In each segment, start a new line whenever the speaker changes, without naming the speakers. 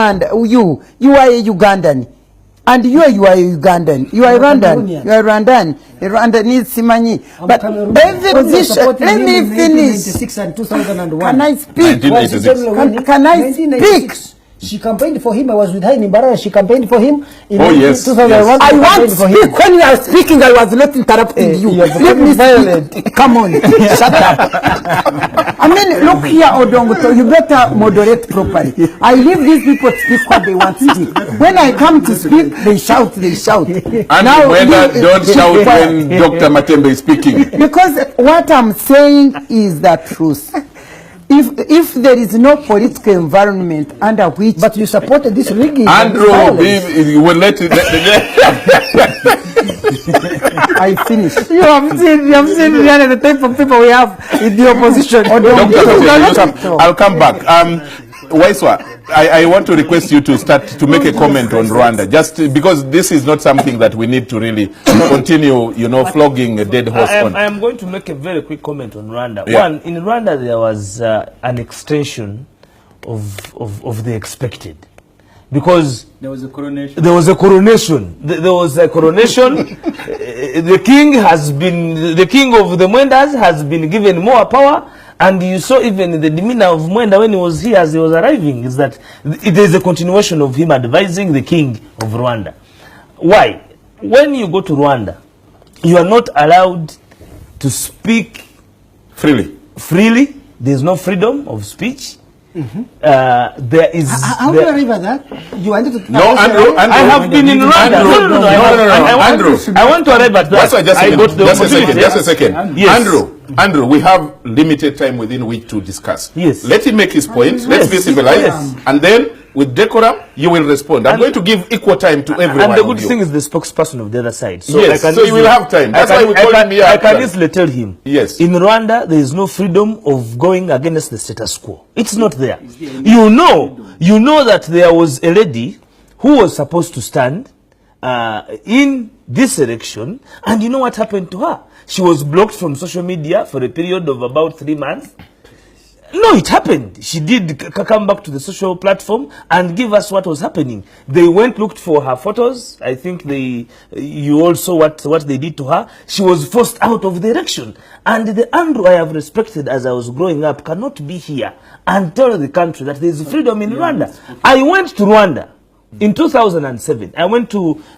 And you are a Ugandan. And you are a Ugandan. You are Rwandan. You are Rwandan. Rwandanese Simanyi. But every position, let me finish.
1996 and 2001.
Can I speak? Can I speak?
She campaigned for him. I was with her in Imbarara. She campaigned for him in 2001.
Yes. I want to speak. When you are speaking, I was not interrupting you. Let me violent. Come on. Shut up. I mean, look here, Odongo. You better moderate properly. I leave these people to speak what they want to speak. When I come to speak, they shout, they shout.
And now, don't shout when Dr. Matembe is speaking.
Because what I'm saying is the truth. If there is no political environment under which...
But you supported this rigging.
Andrew, you will let it...
I finish.
You have seen the type of people we have in the opposition.
I'll come back. Waiswa, I want to request you to start to make a comment on Rwanda, just because this is not something that we need to really continue, flogging a dead horse on.
I am going to make a very quick comment on Rwanda.
Yeah.
One, in Rwanda there was an extension of the expected, because
there was a coronation.
The king of the Mwendas has been given more power. And you saw even the demeanor of Mwenda when he was here as he was arriving, is that it is a continuation of him advising the king of Rwanda. Why? When you go to Rwanda, you are not allowed to speak freely. There is no freedom of speach. There is...
How do you arrive at that? You wanted to...
No, Andrew,
I have been in Rwanda.
No, Andrew.
I want to arrive at that.
Just a second. Yes. Andrew, we have limited time within which to discuss.
Yes.
Let him make his point. Let's be civilized. Yes. And then, with decorum, you will respond. I'm going to give equal time to everyone.
And the good thing is the spokesperson of the other side.
So yes, so you will have time. That's why we call him here.
I can easily tell him.
Yes.
In Rwanda, there is no freedom of going against the status quo. It's not there. You know that there was a lady who was supposed to stand in this election, and you know what happened to her? She was blocked from social media for a period of about 3 months. No, it happened. She did come back to the social platform and give us what was happening. They looked for her photos. I think you all saw what they did to her. She was forced out of the election. And the Andrew I have respected as I was growing up cannot be here and tell the country that there is freedom in Rwanda. I went to Rwanda. In 2007,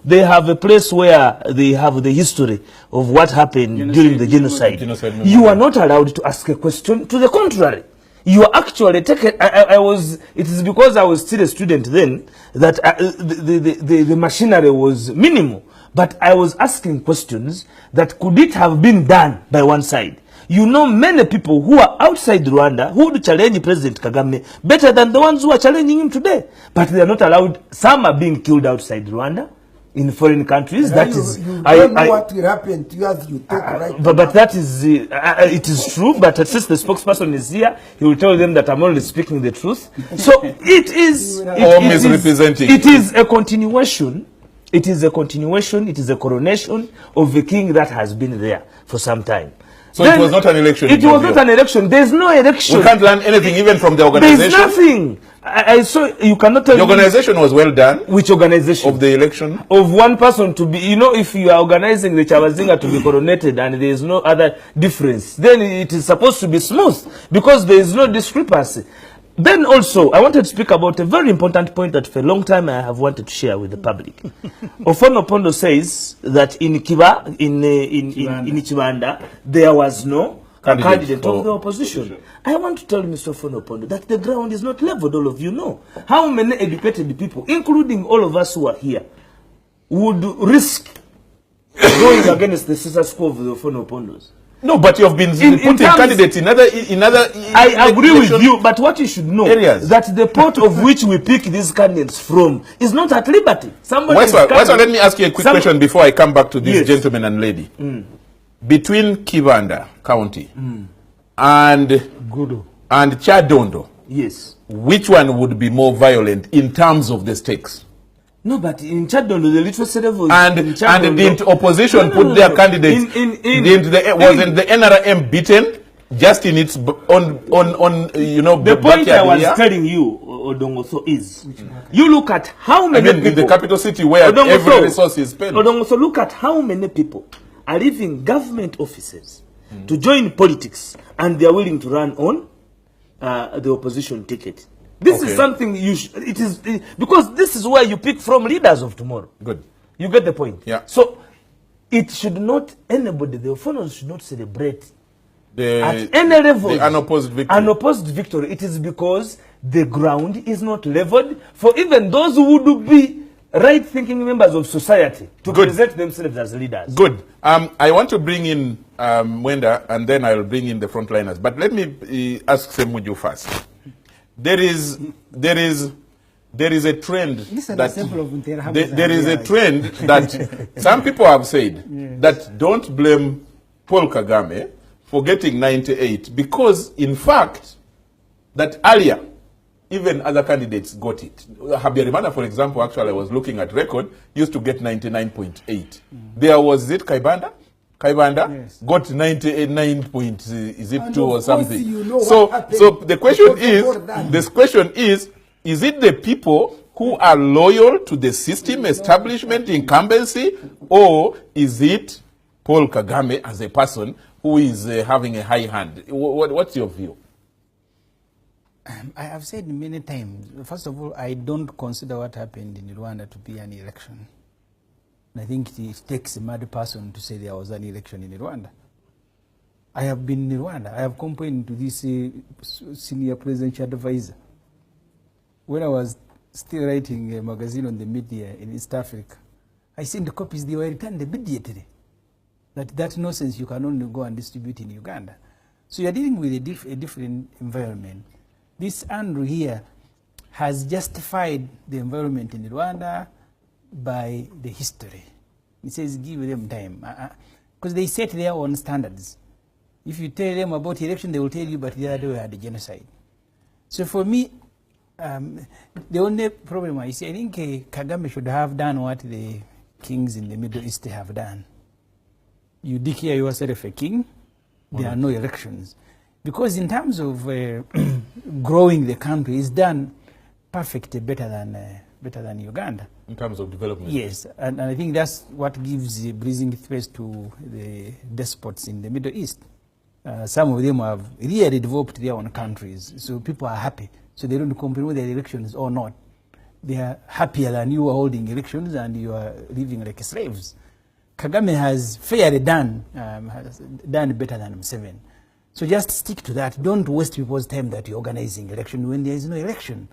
they have a place where they have the history of what happened during the genocide. You are not allowed to ask a question to the contrary. You are actually taken, it is because I was still a student then that the machinery was minimal. But I was asking questions that could it have been done by one side. You know many people who are outside Rwanda who would challenge President Kagame better than the ones who are challenging him today. But they are not allowed. Some are being killed outside Rwanda in foreign countries.
That is... You don't know what will happen to you as you talk right now.
But that is... it is true, but since the spokesperson is here, he will tell them that I'm only speaking the truth. So it is...
misrepresenting.
It is a continuation. It is a continuation. It is a coronation of a king that has been there for some time.
So then, it was not an election?
It was not an election. There's no election.
We can't learn anything even from the organization?
There's nothing. I saw, you cannot tell
the organization was well done.
Which organization?
Of the election?
Of one person to be, if you are organizing the Chabazinga to be coronated and there is no other difference, then it is supposed to be smooth because there is no discrepancy. Then also, I wanted to speak about a very important point that for a long time I have wanted to share with the public. Ofono Pondo says that in Chibanda, there was no candidate of the opposition. I want to tell Mr. Ofono Pondo that the ground is not leveled, all of you know. How many educated people, including all of us who are here, would risk going against the status quo of the Ofono Pondos?
No, but you have been putting candidates in other.
I agree with you, but what you should know is that the port of which we pick these candidates from is not at liberty.
Let me ask you a quick question before I come back to this gentleman and lady. Between Kibanda County and Chadondo, which one would be more violent in terms of the stakes?
No, but in Chadondo, the literacy level...
And didn't opposition put their candidates... Wasn't the NRM beaten just in its
the point I was telling you, Odongoso, is you look at how many people
in the capital city where every resource is spent.
Odongoso, look at how many people are leaving government offices to join politics, and they are willing to run on the opposition ticket. This is something because this is where you pick from leaders of tomorrow.
Good.
You get the point?
Yeah.
So it should not, anybody, the opponents should not celebrate at any level
the unopposed victory.
Unopposed victory. It is because the ground is not leveled for even those who would be right-thinking members of society to present themselves as leaders.
Good. I want to bring in Mwenda, and then I'll bring in the frontliners. But let me ask Semuju first. There is a trend that some people have said that don't blame Paul Kagame for getting 98 because, in fact, that earlier, even other candidates got it. Habyarimana, for example, actually, I was looking at record, used to get 99.8. There was, is it Kaibanda? Kaibanda got 98.2 or something.
You know
so the question is it the people who are loyal to the system, establishment, incumbency, or is it Paul Kagame as a person who is having a high hand? What's your view?
I have said many times, first of all, I don't consider what happened in Rwanda to be an election. I think it takes a mad person to say there was an election in Rwanda. I have been in Rwanda. I have complained to this senior presidential advisor. When I was still writing a magazine on the media in East Africa, I sent the copies, they were returned immediately. That nonsense you can only go and distribute in Uganda. So you're dealing with a different environment. This Andrew here has justified the environment in Rwanda by the history. He says give them time. Because they set their own standards. If you tell them about election, they will tell you, but the other way had a genocide. So for me, the only problem I see, I think Kagame should have done what the kings in the Middle East have done. You declare yourself a king, there are no elections. Because in terms of growing the country, it's done perfectly better than Uganda.
In terms of development?
Yes, and I think that's what gives the breathing space to the despots in the Middle East. Some of them have really developed their own countries, so people are happy. So they don't complain whether the elections or not. They are happier than you are holding elections and you are living like slaves. Kagame has fairly done better than Museveni. So just stick to that. Don't waste people's time that you're organizing election when there is no election.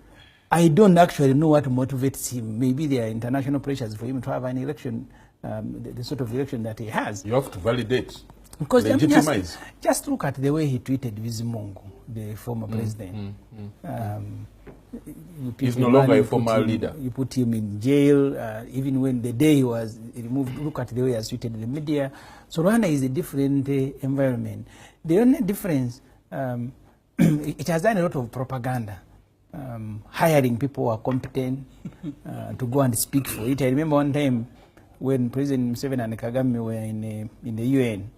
I don't actually know what motivates him. Maybe there are international pressures for him to have an election, the sort of election that he has.
You have to validate,
because
legitimize.
Just look at the way he treated Bizimungu, the former president.
He's no longer a former leader.
You put him in jail, even when the day he was removed. Look at the way he has treated the media. So Rwanda is a different environment. The only difference, it has done a lot of propaganda. Hiring people who are competent to go and speak for it. I remember one time when President Museveni and Kagame were in the UN,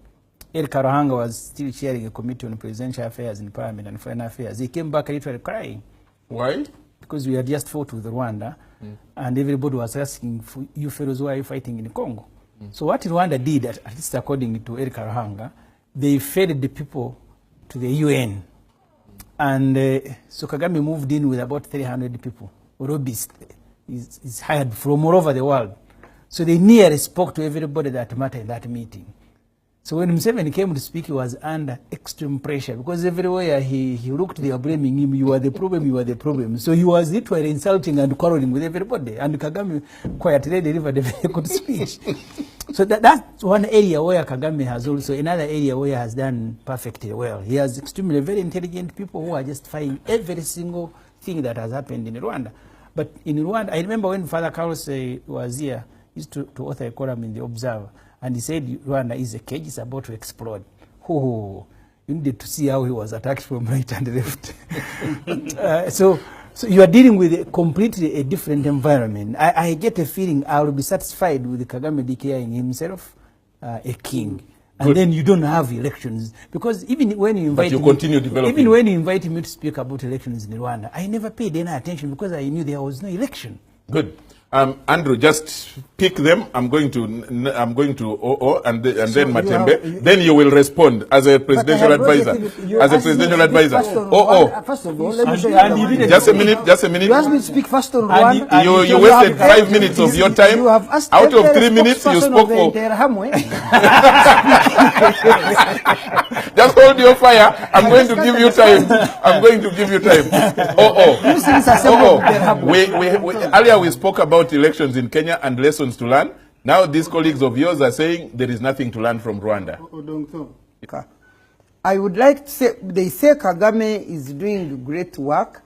El Karuhanga was still chairing a committee on presidential affairs in Parliament and foreign affairs. He came back literally crying.
Why?
Because we had just fought with Rwanda, and everybody was asking, for you fellows, why are you fighting in Congo? So what Rwanda did, at least according to El Karuhanga, they fed the people to the UN. And so Kagame moved in with about 300 people. Robist is hired from all over the world. So they nearly spoke to everybody that mattered in that meeting. So when Museveni came to speak, he was under extreme pressure because everywhere he looked, they were blaming him. You are the problem, you are the problem. So he was literally insulting and quarreling with everybody. And Kagame quietly delivered a very good speech. So that's one area where Kagame has also, another area where he has done perfectly well. He has extremely very intelligent people who are justifying every single thing that has happened in Rwanda. But in Rwanda, I remember when Father Carlos was here, he used to author a column in The Observer. And he said Rwanda is a cage, it's about to explode. Oh, you needed to see how he was attacked from right and left. So you are dealing with a completely different environment. I get a feeling I will be satisfied with Kagame declaring himself a king. And then you don't have elections. Because even when you invite
you continue developing.
Even when you invite me to speak about elections in Rwanda, I never paid any attention because I knew there was no election.
Good. Andrew, just pick them. I'm going to OO and then Matembe. Then you will respond as a presidential advisor. As a presidential advisor.
First of all, let me say
just a minute. Just a minute.
You asked me to speak first on Rwanda.
You wasted 5 minutes of your time.
You have asked
Out of 3
every
minutes, you spoke for. Just hold your fire. I'm going to give you time. I'm going to give you time. Earlier we spoke about elections in Kenya and lessons to learn. Now these colleagues of yours are saying there is nothing to learn from Rwanda.
I would like to say, they say Kagame is doing great work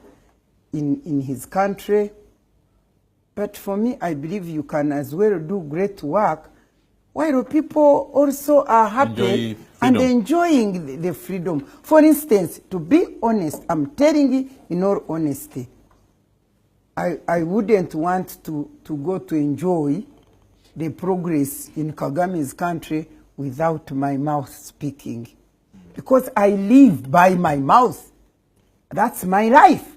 in his country. But for me, I believe you can as well do great work while people also are happy and enjoying the freedom. For instance, to be honest, I'm telling you in all honesty, I wouldn't want to go to enjoy the progress in Kagame's country without my mouth speaking. Because I live by my mouth. That's my life.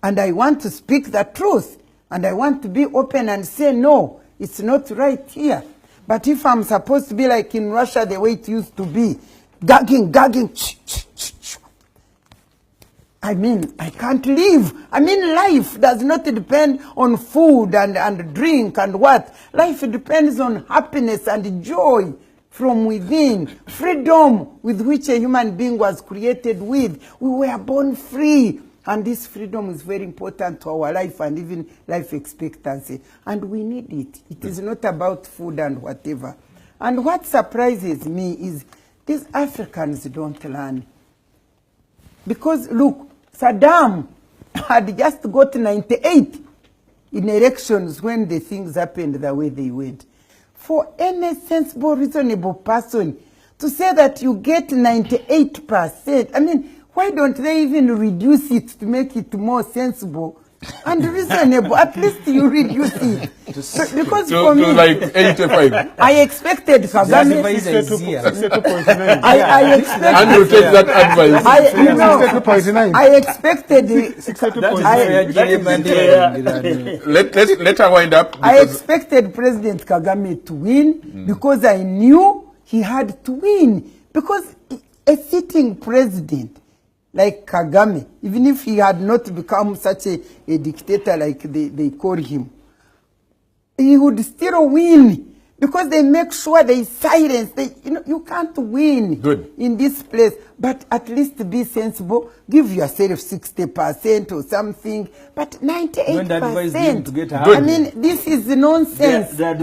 And I want to speak the truth. And I want to be open and say, no, it's not right here. But if I'm supposed to be like in Russia, the way it used to be, gagging, I mean, I can't live. I mean, life does not depend on food and drink and what. Life depends on happiness and joy from within. Freedom with which a human being was created with. We were born free. And this freedom is very important to our life and even life expectancy. And we need it. It is not about food and whatever. And what surprises me is these Africans don't learn. Because, look, Saddam had just got 98 in elections when the things happened the way they went. For any sensible, reasonable person to say that you get 98%, I mean, why don't they even reduce it to make it more sensible and reasonable? At least you reduce it. Because for me,
like 85.
I expected Kagame. I expected.
Andrew, take that advice.
I expected.
Let her wind up.
I expected President Kagame to win because I knew he had to win. Because a sitting president like Kagame, even if he had not become such a dictator like they call him, he would still win because they make sure they silence. You can't win in this place, but at least be sensible. Give yourself 60% or something, but 98%. I mean, this is nonsense.
Good.